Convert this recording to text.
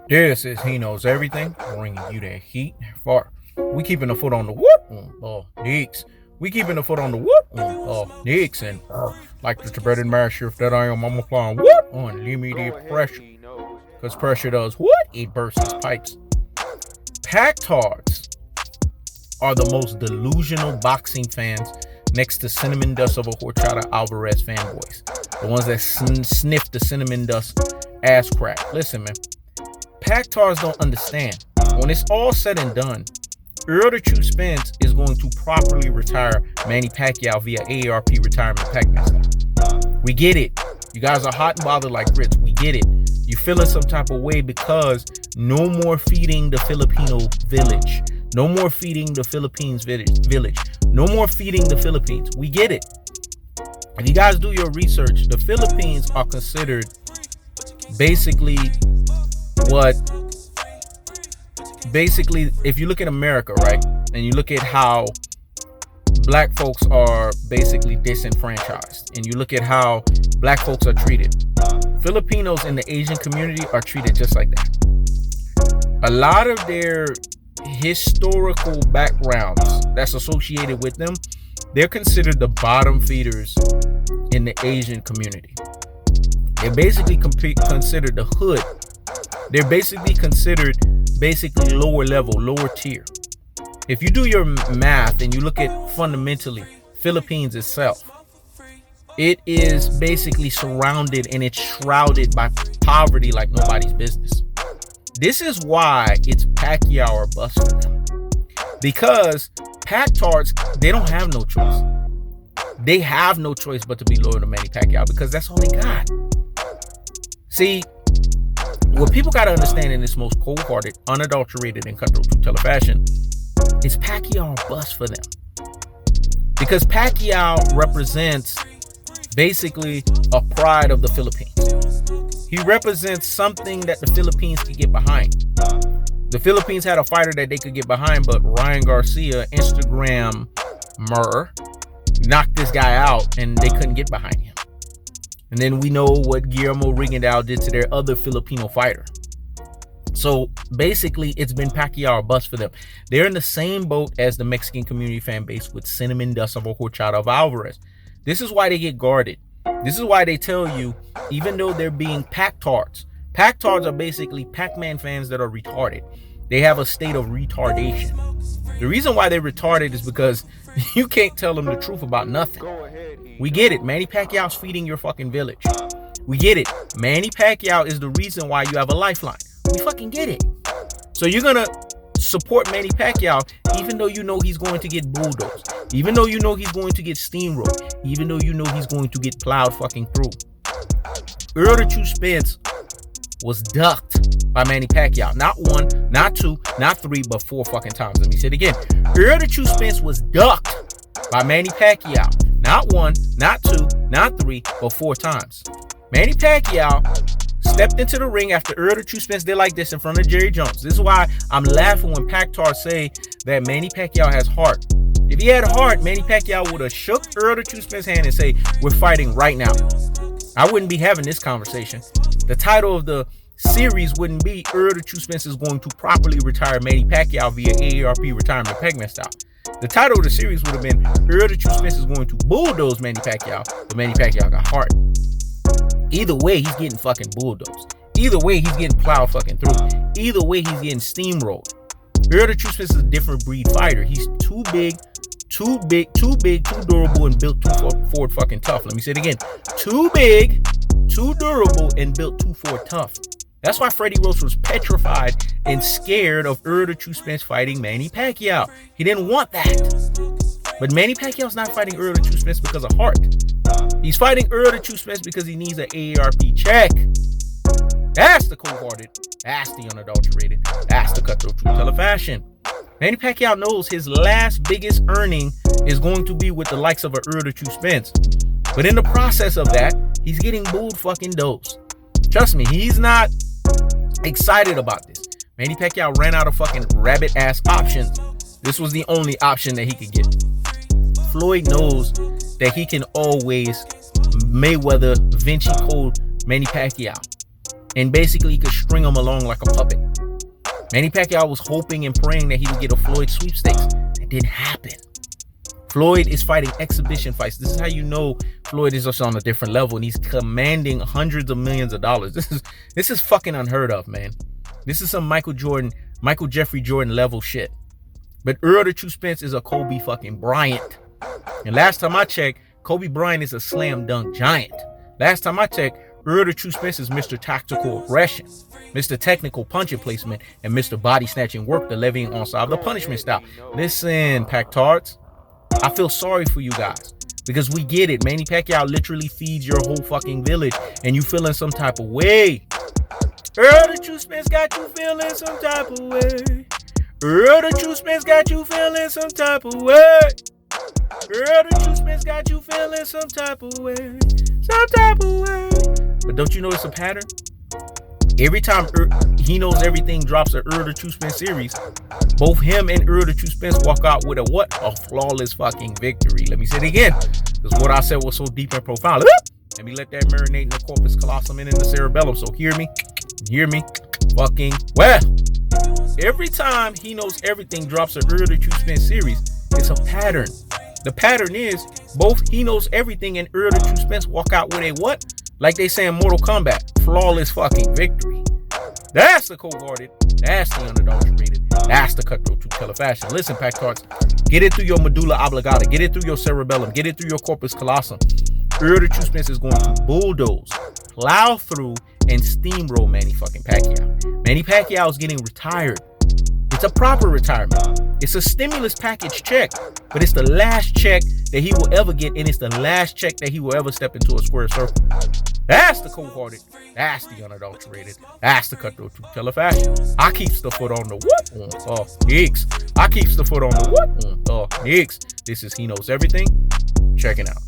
This is He Knows Everything, bringing you that heat far. We keeping the foot on the whoop, Knicks. We keeping the foot on the whoop, Knicks. And like the Tibetan master that I am, I'm applying what on immediate pressure. Because pressure does what? It bursts pipes. Pactards are the most delusional boxing fans next to cinnamon dust of a horchata Alvarez fanboys. The ones that sniff the cinnamon dust ass crack. Listen, man. Pactards don't understand. When it's all said and done, Errol Spence is going to properly retire Manny Pacquiao via AARP retirement Pac-Man. We get it. You guys are hot and bothered like grits. We get it. You feeling some type of way because no more feeding the Filipino village. No more feeding the Philippines village. No more feeding the Philippines. We get it. If you guys do your research, the Philippines are considered basically if you look at America, right, and you look at how black folks are basically disenfranchised, and you look at how black folks are treated, Filipinos in the Asian community are treated just like that. A lot of their historical backgrounds that's associated with them, they're considered the bottom feeders in the Asian community. They're basically considered the hood. They're basically considered lower level, lower tier. If you do your math and you look at fundamentally Philippines itself, it is basically surrounded and it's shrouded by poverty like nobody's business. This is why it's Pacquiao or bust for them. Because Pactards, they don't have no choice. They have no choice but to be loyal to Manny Pacquiao because that's all they got. See, what people got to understand in this most cold-hearted, unadulterated, and cutthroat truth-teller fashion is Pacquiao or bust for them. Because Pacquiao represents basically a pride of the Philippines. He represents something that the Philippines could get behind. The Philippines had a fighter that they could get behind, but Ryan Garcia, Instagram knocked this guy out and they couldn't get behind him. And then we know what Guillermo Rigondeaux did to their other Filipino fighter. So basically, it's been Pacquiao or bust for them. They're in the same boat as the Mexican community fan base with cinnamon dust of horchata of Alvarez. This is why they get guarded. This is why they tell you, even though they're being Pactards are basically Pac-Man fans that are retarded. They have a state of retardation. The reason why they're retarded is because you can't tell them the truth about nothing. We get it. Manny Pacquiao's feeding your fucking village. We get it. Manny Pacquiao is the reason why you have a lifeline. We fucking get it. So you're going to support Manny Pacquiao even though you know he's going to get bulldozed. Even though you know he's going to get steamrolled. Even though you know he's going to get plowed fucking through. Errol Spence was ducked by Manny Pacquiao. Not one, not two, not three, but 4 fucking times. Let me say it again. Errol Spence was ducked by Manny Pacquiao. Not one, not two, not three, but 4 times. Manny Pacquiao stepped into the ring after Errol Spence did like this in front of Jerry Jones. This is why I'm laughing when Pactards say that Manny Pacquiao has heart. If he had heart, Manny Pacquiao would have shook Errol Spence's hand and say, we're fighting right now. I wouldn't be having this conversation. The title of the series wouldn't be Errol Spence is going to properly retire Manny Pacquiao via AARP retirement Pac-Man style. The title of the series would have been Errol Spence is going to bulldoze Manny Pacquiao, but Manny Pacquiao got heart. Either way, he's getting fucking bulldozed. Either way, he's getting plowed fucking through. Either way, he's getting steamrolled. Errol Spence is a different breed fighter. He's too big, too durable, and built too forward fucking tough. Let me say it again. Too big, too durable, and built too forward tough. That's why Freddie Roach was petrified and scared of Errol Spence fighting Manny Pacquiao. He didn't want that. But Manny Pacquiao's not fighting Errol Spence because of heart. He's fighting Errol Spence because he needs an AARP check. That's the cold-hearted. That's the unadulterated. That's the cutthroat truth-teller fashion. Manny Pacquiao knows his last biggest earning is going to be with the likes of Errol Spence. But in the process of that, he's getting bulled fucking dozed. Trust me, he's not excited about this. Manny Pacquiao ran out of fucking rabbit-ass options. This was the only option that he could get. Floyd knows that he can always Mayweather Vinci Code Manny Pacquiao. and basically could string him along like a puppet. Manny Pacquiao was hoping and praying that he would get a Floyd sweepstakes. That didn't happen. Floyd is fighting exhibition fights. This is how you know Floyd is just on a different level, and he's commanding hundreds of millions of dollars. This is fucking unheard of, man. This is some Michael Jeffrey Jordan level shit. But Errol the True Spence is a Kobe fucking Bryant. And last time I checked, Kobe Bryant is a slam dunk giant. Last time I checked, Errol the True Spence is Mr. Tactical Aggression, Mr. Technical Punching Placement, and Mr. Body Snatching Work, the levying onside, the punishment style. Listen, Pactards, I feel sorry for you guys because we get it. Manny Pacquiao literally feeds your whole fucking village and you feeling some type of way. Errol the True Spence got you feeling some type of way. Errol the True Spence got you feeling some type of way. Errol the True Spence got you feeling some type of way. Some type of way. But don't you know it's a pattern? Every time He Knows Everything drops a Errol the True Spence series, both him and Errol the True Spence walk out with a what? A flawless fucking victory. Let me say it again, because what I said was so deep and profound. Let me let that marinate in the corpus callosum and in the cerebellum. So hear me fucking well. Every time He Knows Everything drops a Errol the True Spence series, it's a pattern. The pattern is both He Knows Everything and Errol the True Spence walk out with a what? Like they say in Mortal Kombat, flawless fucking victory. That's the cold-hearted. That's the unadulterated. That's the cutthroat true color fashion. Listen, Pactards, get it through your medulla oblongata. Get it through your cerebellum. Get it through your corpus callosum. Errol the True Spence is going to bulldoze, plow through, and steamroll Manny fucking Pacquiao. Manny Pacquiao is getting retired. It's a proper retirement. It's a stimulus package check, but it's the last check that he will ever get, and it's the last check that he will ever step into a square circle. That's the cold-hearted. That's the unadulterated. That's the cutthroat truth teller fashion. I keeps the foot on the what? On Hicks. I keeps the foot on the what? On Hicks. This is He Knows Everything. Check it out.